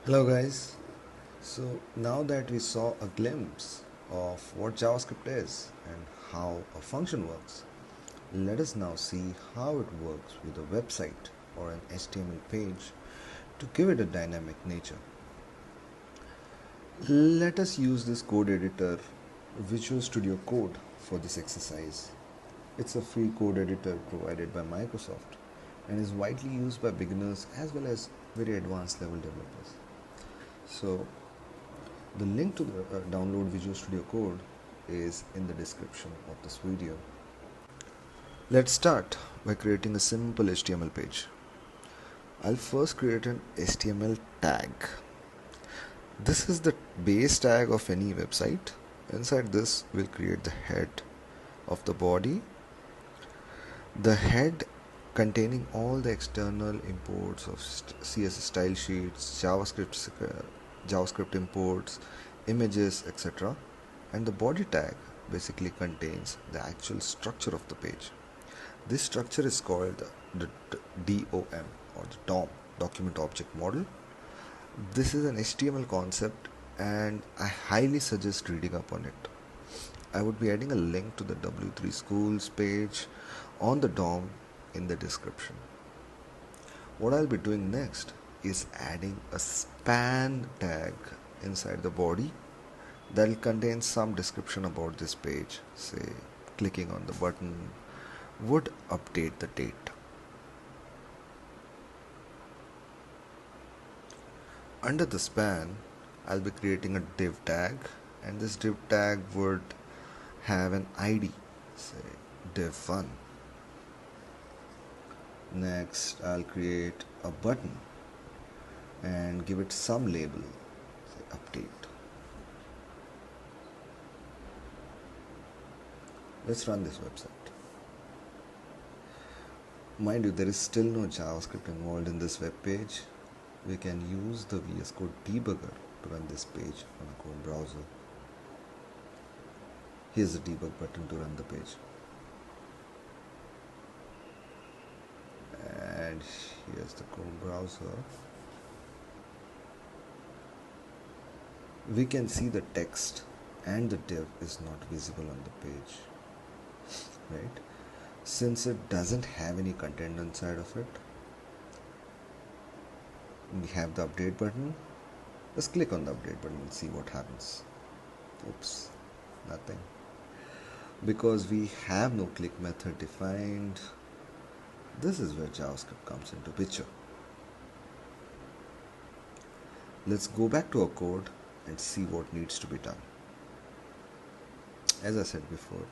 Hello guys. So now that we saw a glimpse of what JavaScript is and how a function works, let us now see how it works with a website or an HTML page to give it a dynamic nature. Let us use this code editor, Visual Studio Code, for this exercise. It's a free code editor provided by Microsoft and is widely used by beginners as well as very advanced level developers. So the link to the download Visual Studio Code is in the description of this video. Let's start by creating a simple HTML page. I'll first create an HTML tag. This is the base tag of any website. Inside this, we'll create the head of the body, the head containing all the external imports of CSS style sheets, JavaScript imports, images, etc. And the body tag basically contains the actual structure of the page. This structure is called the DOM or the DOM, Document Object Model. This is an HTML concept and I highly suggest reading up on it. I would be adding a link to the W3 Schools page on the DOM in the description. What I'll be doing next is adding a span tag inside the body that will contain some description about this page. Say, clicking on the button would update the date. Under the span, I'll be creating a div tag, and this div tag would have an ID, say div1. Next, I'll create a button and give it some label, say update. Let's run this website. Mind you, there is still no JavaScript involved in this web page. We can use the VS Code debugger to run this page on a Chrome browser. Here's the debug button to run the page. And here's the Chrome browser. We can see the text and the div is not visible on the page, right? Since it doesn't have any content inside of it, we have the update button. Let's click on the update button and see what happens. Oops, nothing. Because we have no click method defined, this is where JavaScript comes into picture. Let's go back to our code and see what needs to be done. As I said before,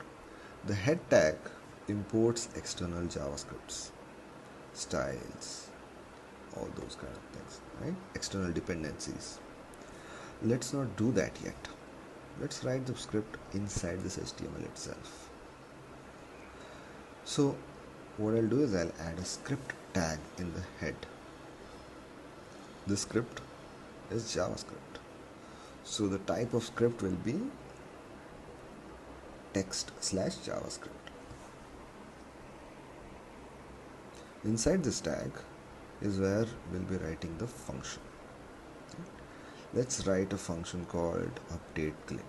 the head tag imports external JavaScripts, styles, all those kind of things, right? External dependencies. Let's not do that yet. Let's write the script inside this HTML itself. So what I'll do is I'll add a script tag in the head. This script is JavaScript. So the type of script will be text/JavaScript. Inside this tag is where we'll be writing the function. Let's write a function called update click.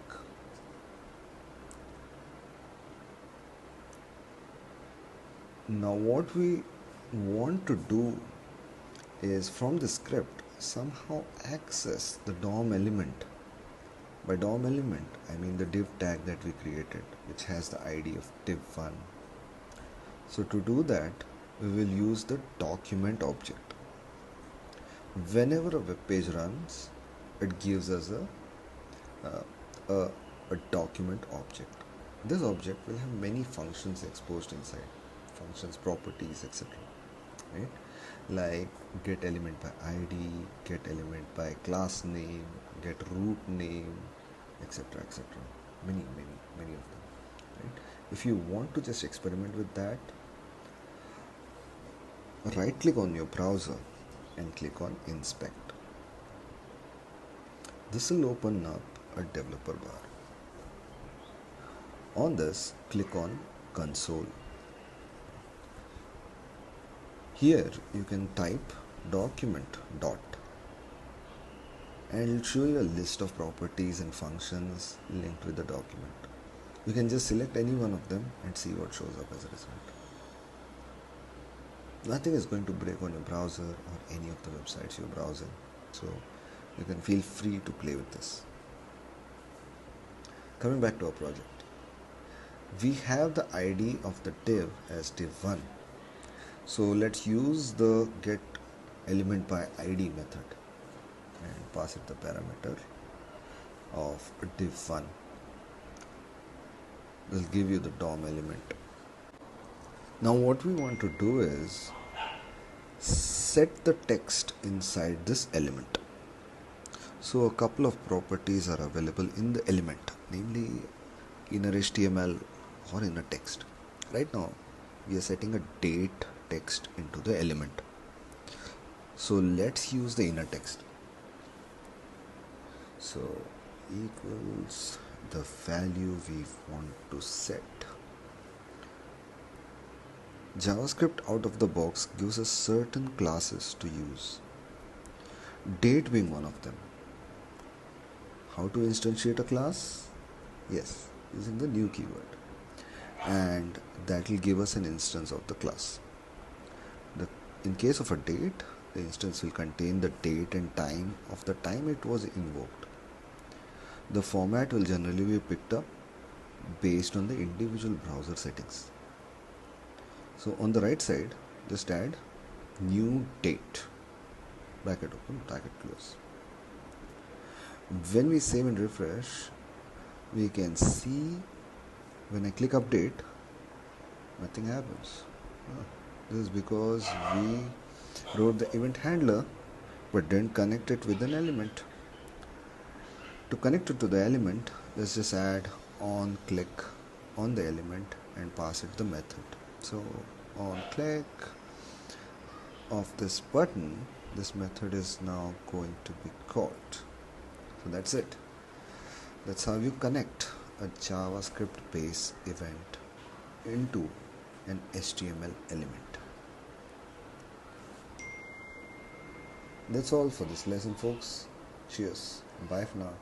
Now what we want to do is from the script somehow access the DOM element. By DOM element, I mean the div tag that we created, which has the ID of div1. So to do that, we will use the document object. Whenever a web page runs, it gives us a document object. This object will have many functions exposed inside, functions, properties, etc. Right? Like get element by ID, get element by class name, get root name, etc. etc. Many of them. Right? If you want to just experiment with that, right click on your browser and click on inspect. This will open up a developer bar. On this, click on console. Here you can type document dot. and it'll show you a list of properties and functions linked with the document. You can just select any one of them and see what shows up as a result. Nothing is going to break on your browser or any of the websites you're browsing, so you can feel free to play with this. Coming back to our project, we have the ID of the div as div1. So let's use the get element by ID method and pass it the parameter of div1. This will give you the DOM element. Now what we want to do is set the text inside this element. So a couple of properties are available in the element, namely inner HTML or inner text. Right now we are setting a date text into the element. So let's use the inner text. So equals the value we want to set. JavaScript out of the box gives us certain classes to use, date being one of them. How to instantiate a class? Yes, using the new keyword, and that will give us an instance of the class. In case of a date, the instance will contain the date and time of the time it was invoked. The format will generally be picked up based on the individual browser settings. So on the right side, just add new date, bracket open, bracket close. When we save and refresh, we can see when I click update, nothing happens. This is because we wrote the event handler but didn't connect it with an element. To connect it to the element, let's just add on click on the element and pass it the method. So on click of this button, this method is now going to be called. So that's it. That's how you connect a JavaScript based event into an HTML element. That's all for this lesson, folks. Cheers. Bye for now.